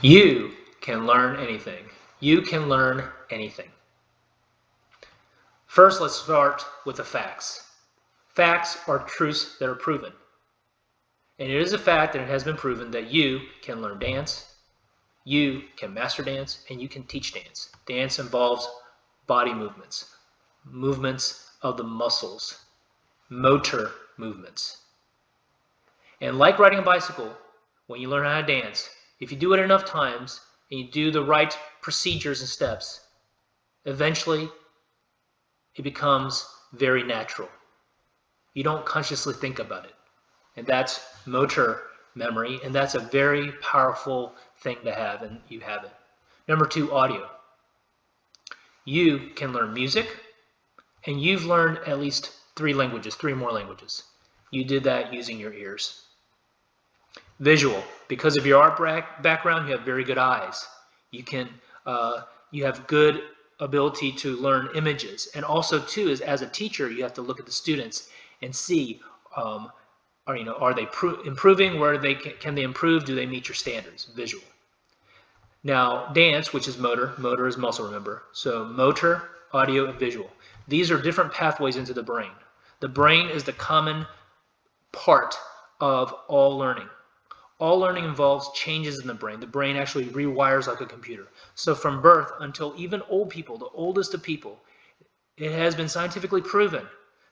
You can learn anything. You can learn anything. First, let's start with the facts. Facts are truths that are proven. And it is a fact, and it has been proven, that you can learn dance, you can master dance, and you can teach dance. Dance involves body movements, movements of the muscles, motor movements. And like riding a bicycle, when you learn how to dance, if you do it enough times and you do the right procedures and steps, eventually it becomes very natural. You don't consciously think about it. And that's motor memory, and that's a very powerful thing to have, and you have it. Number 2, audio. You can learn music, and you've learned at least 3 more languages. You did that using your ears. Visual. Because of your art background, you have very good eyes. You have good ability to learn images. And also, too, is as a teacher, you have to look at the students and see, are they improving? Where can they improve? Do they meet your standards? Visual. Now, dance, which is motor. Motor is muscle, remember. So motor, audio, and visual. These are different pathways into the brain. The brain is the common part of all learning. All learning involves changes in the brain. The brain actually rewires like a computer. So from birth until even old people, the oldest of people, it has been scientifically proven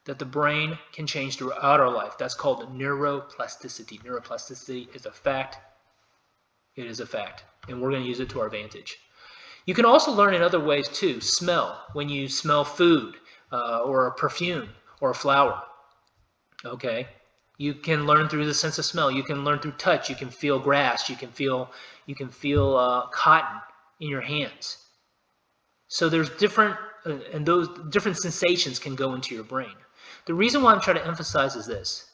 that the brain can change throughout our life. That's called neuroplasticity. Neuroplasticity is a fact. It is a fact. And we're going to use it to our advantage. You can also learn in other ways too. Smell. When you smell food or a perfume or a flower. Okay? You can learn through the sense of smell. You can learn through touch. You can feel grass. You can feel cotton in your hands. So there's different, and those different sensations can go into your brain. The reason why I'm trying to emphasize is this: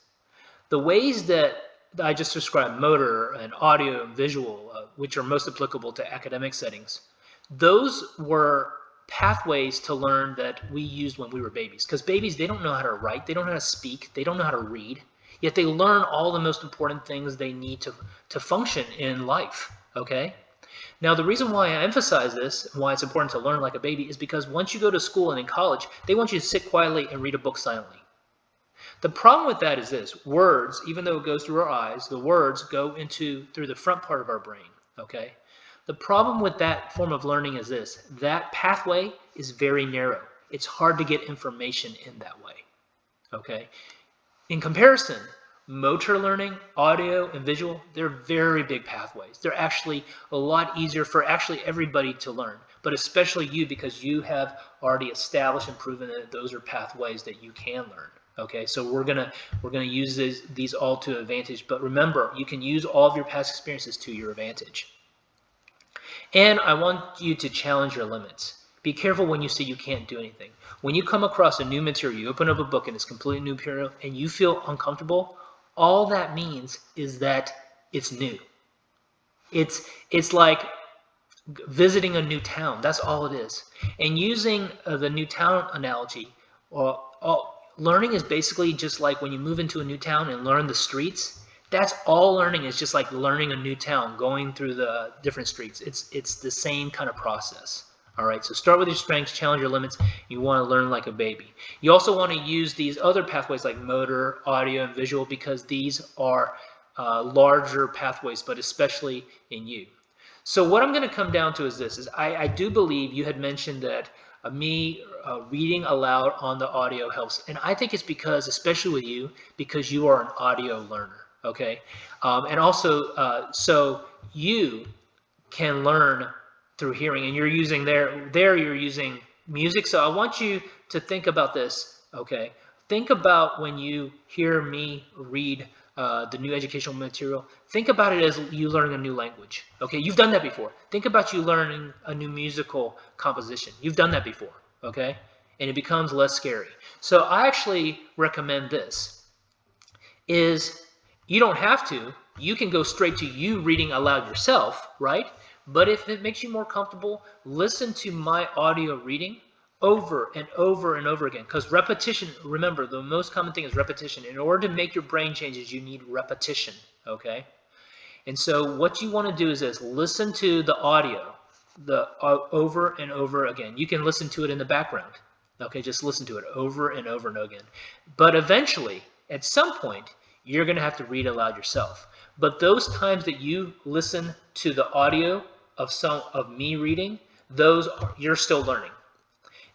the ways that I just described, motor and audio and visual, which are most applicable to academic settings, those were pathways to learn that we used when we were babies. Because babies, they don't know how to write, they don't know how to speak, they don't know how to read. Yet they learn all the most important things they need to function in life, okay? Now, the reason why I emphasize this, and why it's important to learn like a baby, is because once you go to school and in college, they want you to sit quietly and read a book silently. The problem with that is this: words, even though it goes through our eyes, the words go through the front part of our brain, okay? The problem with that form of learning is this: that pathway is very narrow. It's hard to get information in that way, okay? In comparison, motor learning, audio, and visual, they're very big pathways. They're actually a lot easier for actually everybody to learn, but especially you, because you have already established and proven that those are pathways that you can learn. Okay, so we're gonna use these all to advantage, but remember, you can use all of your past experiences to your advantage. And I want you to challenge your limits. Be careful when you say you can't do anything. When you come across a new material, you open up a book and it's completely new material, and you feel uncomfortable, all that means is that it's new. It's like visiting a new town. That's all it is. And using the new town analogy, learning is basically just like when you move into a new town and learn the streets. That's all learning is, just like learning a new town, going through the different streets. It's the same kind of process. All right, so start with your strengths, challenge your limits. You want to learn like a baby. You also want to use these other pathways like motor, audio, and visual, because these are larger pathways, but especially in you. So what I'm going to come down to is this: I do believe you had mentioned that me reading aloud on the audio helps, and I think it's because, especially with you, because you are an audio learner. Okay, and also so you can learn through hearing, and you're using you're using music. So I want you to think about this. Okay, think about when you hear me read the new educational material. Think about it as you learning a new language. Okay, you've done that before. Think about you learning a new musical composition. You've done that before. Okay, and it becomes less scary. So I actually recommend this: is you don't have to. You can go straight to you reading aloud yourself, right? But if it makes you more comfortable, listen to my audio reading over and over and over again. Because repetition, remember, the most common thing is repetition. In order to make your brain changes, you need repetition, okay? And so what you want to do is this: listen to the audio over and over again. You can listen to it in the background. Okay, just listen to it over and over and over again. But eventually, at some point, you're going to have to read aloud yourself. But those times that you listen to the audio of me reading, you're still learning.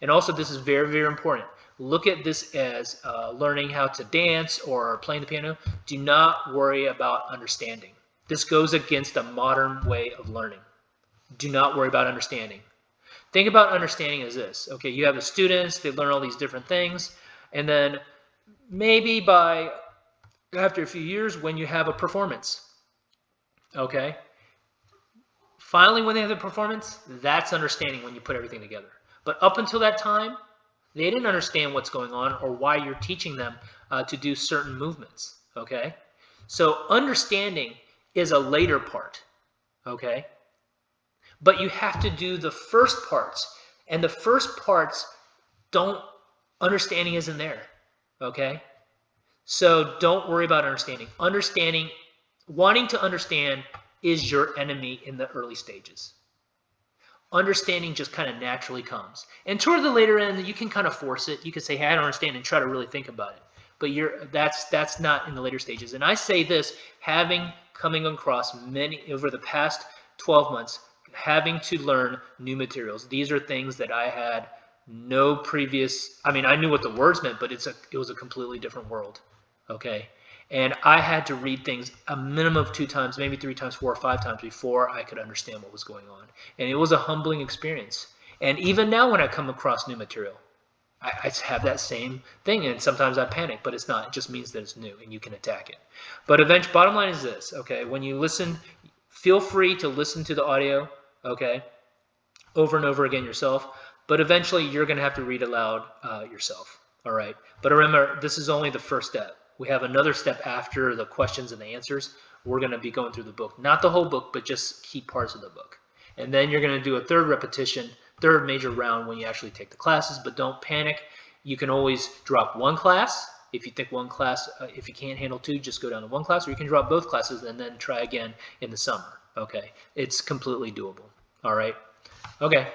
And also, this is very, very important. Look at this as learning how to dance or playing the piano. Do not worry about understanding. This goes against a modern way of learning. Do not worry about understanding. Think about understanding as this. Okay, you have the students, they learn all these different things, and then maybe after a few years when you have a performance, okay, finally when they have the performance, that's understanding when you put everything together. But up until that time, they didn't understand what's going on or why you're teaching them to do certain movements, okay? So understanding is a later part, okay? But you have to do the first parts, and the first parts understanding isn't there, okay? So don't worry about understanding. Wanting to understand is your enemy in the early stages. Understanding just kind of naturally comes. And toward the later end, you can kind of force it. You can say, hey, I don't understand, and try to really think about it. But that's not in the later stages. And I say this, coming across over the past 12 months, having to learn new materials. These are things that I had no previous, I knew what the words meant, but it was a completely different world, okay? And I had to read things a minimum of 2 times, maybe 3 times, 4 or 5 times before I could understand what was going on. And it was a humbling experience. And even now when I come across new material, I have that same thing, and sometimes I panic, but it's not. It just means that it's new and you can attack it. But eventually, bottom line is this, okay? When you listen, feel free to listen to the audio, okay, over and over again yourself, but eventually you're going to have to read aloud yourself, all right? But remember, this is only the first step. We have another step after the questions and the answers. We're going to be going through the book, not the whole book, but just key parts of the book. And then you're going to do a third major round when you actually take the classes, but don't panic. You can always drop one class. If you think one class, if you can't handle 2, just go down to one class, or you can drop both classes and then try again in the summer, okay? It's completely doable, all right? Okay,